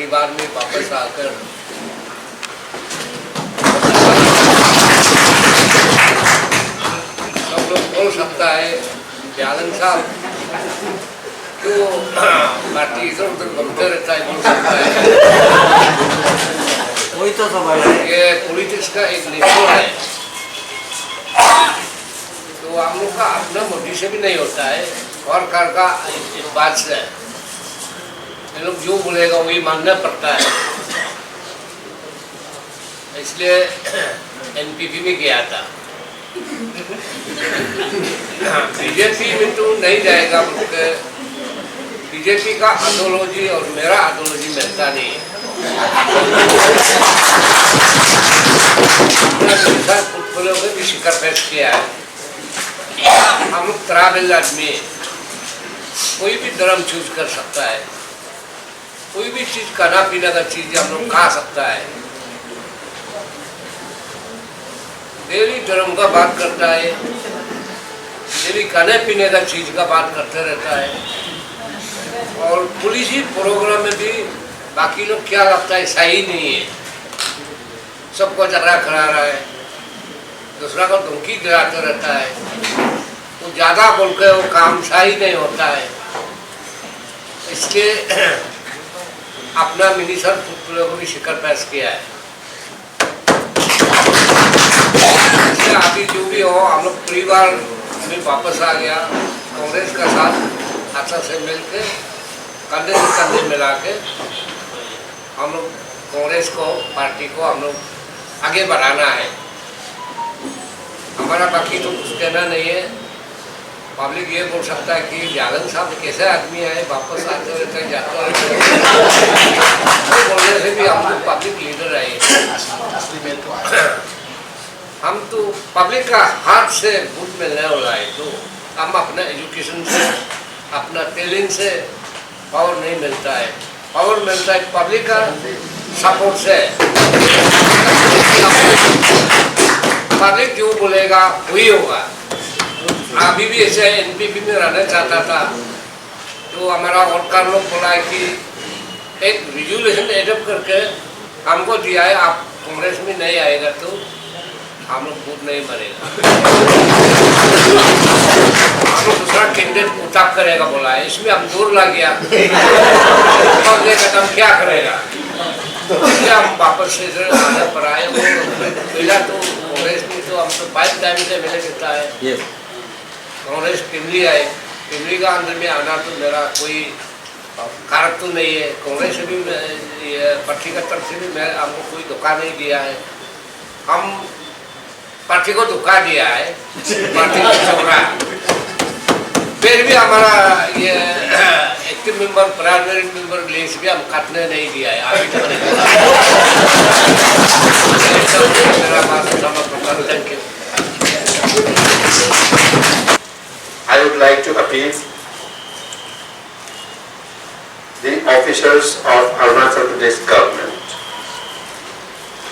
परिवार में वापस आकर सब लोग बोल सकता है कि आनंद साहब क्यों पार्टी इधर उधर घूमते रहता है, बोल सकता है। वही तो सवाल है। ये पॉलिटिक्स का एक नेचर है, तो हम लोग का अपना मोदी से भी नहीं होता है और कार का इस बात से ये लोग जो बोलेगा वही मानना पड़ता है। इसलिए एनपीपी में गया था, बीजेपी में तो नहीं जाएगा क्योंकि बीजेपी का आइडियोलॉजी और मेरा आइडियोलॉजी मिलता नहीं है। पोर्टफोलियो में भी शिखर पेश किया है। हम लोग ट्राइबल आदमी है, कोई भी धर्म चूज कर सकता है, कोई भी चीज खाना पीना का चीज हम लोग खा सकता है। डेली धर्म का बात करता है, डेली खाने पीने का चीज का बात करते रहता है, और पुलिस ही प्रोग्राम में भी बाकी लोग क्या लगता है सही नहीं है, सबको झगड़ा करा रहा है, दूसरा को धमकी दिलाते रहता है, तो ज्यादा बोल के वो काम सही नहीं होता है। इसलिए अपना मिनिस्टर पोर्टफोलियो को भी शिखर पेश किया है। इसलिए अभी जो भी हो हम लोग परिवार में वापस आ गया, कांग्रेस का साथ अच्छा से मिलके कंधे से कंधे मिला के हम लोग कांग्रेस को पार्टी को हम लोग आगे बढ़ाना है। हमारा बाकी तो कुछ कहना नहीं है। पब्लिक ये बोल सकता है कि जालन साहब कैसे आदमी है, वापस आते रहते हैं जाते रहते हैं, बोलने से भी हम लोग पब्लिक लीडर है। हम तो पब्लिक का हाथ से वोट मिलने वाला है, तो हम अपना एजुकेशन से अपना टैलेंट से पावर नहीं मिलता है, पावर मिलता है पब्लिक का सपोर्ट से। पब्लिक जो बोलेगा वही होगा। अभी भी ऐसे एनपीपी में रहना चाहता था, तो हमारा वर्कर लोग बोला है कि एक रिजोल्यूशन एडप्ट करके हमको दिया है, आप कांग्रेस में नहीं आएगा तो हम लोग वोट नहीं मरेगा, हम लोग दूसरा कैंडिडेट उतार करेगा बोला है। इसमें हम दूर लग गया तो क्या करेगा, इसलिए हम वापस से आने पर आए। पहला तो कांग्रेस में तो हम तो 5 टाइम से मिले देता है, कांग्रेस टिमली आए, टिमली का अंदर में आना तो मेरा कोई कारक तो नहीं है। कांग्रेस से भी पार्टी का तरफ से भी मैं हमको कोई धोखा नहीं दिया है, हम पार्टी को धोखा दिया है, पार्टी को चौरा। फिर भी हमारा ये active member primary member list भी हम काटने नहीं दिया है अभी तक नहीं। मेरा बात समझ thank you. I would like to appeal the officers of Arunachal Pradesh government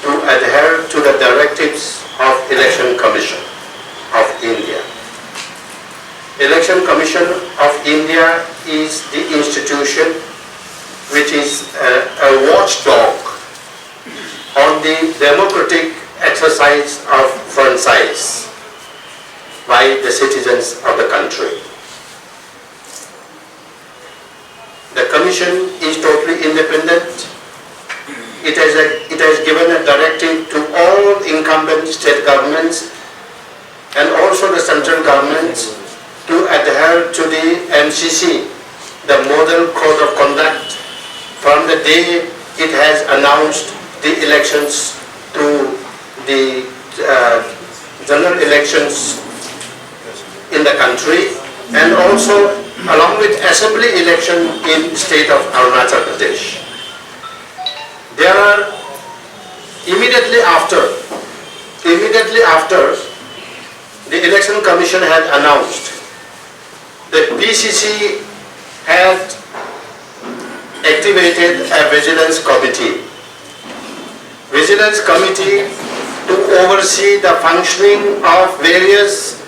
to adhere to the directives of Election Commission of India. Election Commission of India is the institution which is a watchdog on the democratic exercise of franchise by the citizens of the country. The commission is totally independent. It has given a directive to all incumbent state governments and also the central governments to adhere to the MCC, the Model Code of Conduct, from the day it has announced the elections to the general elections in the country, and also along with assembly election in state of Arunachal Pradesh. There are immediately after the election commission had announced, the PCC had activated a vigilance committee. Vigilance committee to oversee the functioning of various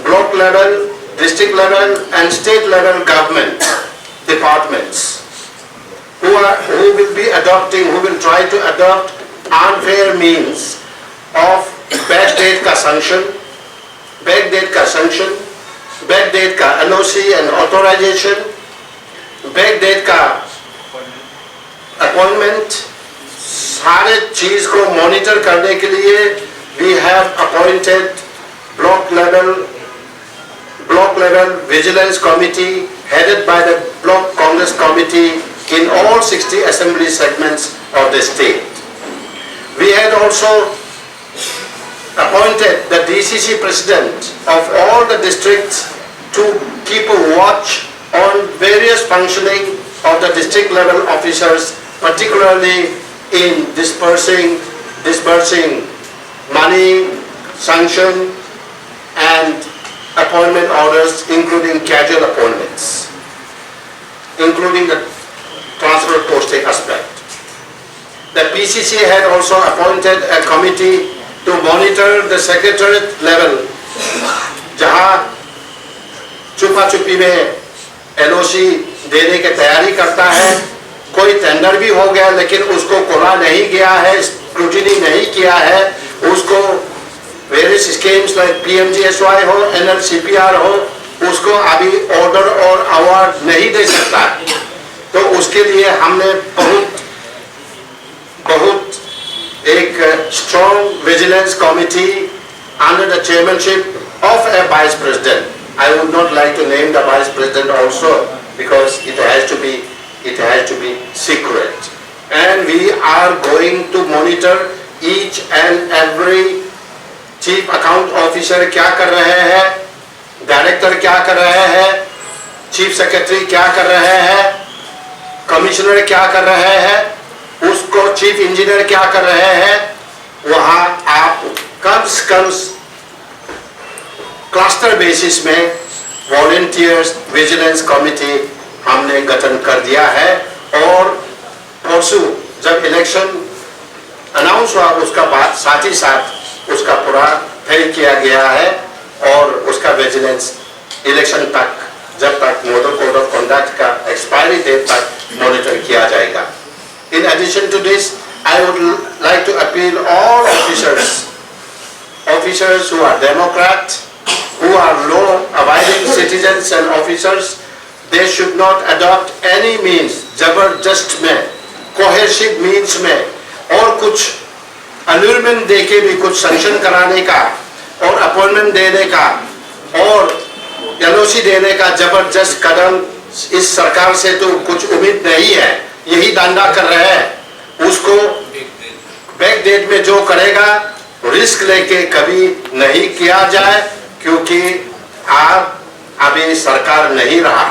block level, district level and state level government departments, who will try to adopt unfair means of backdate का sanction, backdate का NOC and authorization, backdate का appointment, सारे चीज को monitor करने के लिए we have appointed block level vigilance committee headed by the block Congress committee in all 60 assembly segments of the state. We had also appointed the DCC president of all the districts to keep a watch on various functioning of the district level officers, particularly in disbursing money, sanction and appointment orders, including casual appointments, including the transfer posting aspect. The PCC had also appointed a committee to monitor the secretariat level, जहां छुपा छुपी में LOC देने की तैयारी करता है, कोई टेंडर भी हो गया लेकिन उसको खोला नहीं गया है, स्क्रूटिनी नहीं किया है, उसको वेरियस स्कीम्स लाइक PMGSY हो, NLCPR हो, उसको अभी ऑर्डर और अवार्ड नहीं दे सकता। तो उसके लिए हमने बहुत एक strong vigilance committee under the chairmanship of a vice president. I would not like to name the vice president also because it has to be secret. And we are going to monitor each and every chief account officer क्या कर रहे हैं, director क्या कर रहे हैं, chief secretary क्या कर रहे हैं, कमिश्नर क्या कर रहे हैं, उसको चीफ इंजीनियर क्या कर रहे हैं। वहां आप कम क्लस्टर बेसिस में वॉलंटियर्स विजिलेंस कमिटी हमने गठन कर दिया है और परसों जब इलेक्शन अनाउंस हुआ उसका बाद साथ ही साथ उसका पूरा तय किया गया है और उसका विजिलेंस इलेक्शन तक जब तक मॉडल कोड ऑफ कंडक्ट का एक्सपायरी डेट तक मॉनिटर किया जाएगा। In addition to this, I would like to appeal all officers who are Democrat, who are law-abiding citizens and officers, they should not adopt any means, जबरदस्त में, coercive means में और कुछ allurement देके भी कुछ sanction कराने का और appointment देने का और LOC देने का जबरदस्त कदम इस सरकार से तो कुछ उम्मीद नहीं है। यही धंधा कर रहे हैं, उसको बैकडेट में जो करेगा रिस्क लेके कभी नहीं किया जाए क्योंकि आप अभी सरकार नहीं रहा।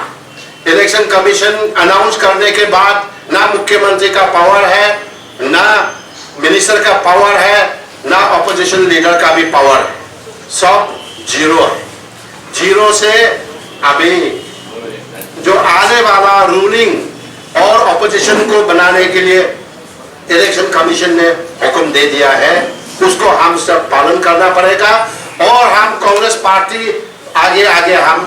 इलेक्शन कमीशन अनाउंस करने के बाद ना मुख्यमंत्री का पावर है, ना मिनिस्टर का पावर है, ना ऑपोजिशन लीडर का भी पावर है, सब जीरो है। जीरो से अभी जो आने वाला रूलिंग और ऑपोजिशन को बनाने के लिए इलेक्शन कमीशन ने हुक्म दे दिया है, उसको हम सब पालन करना पड़ेगा और हम कांग्रेस पार्टी आगे हम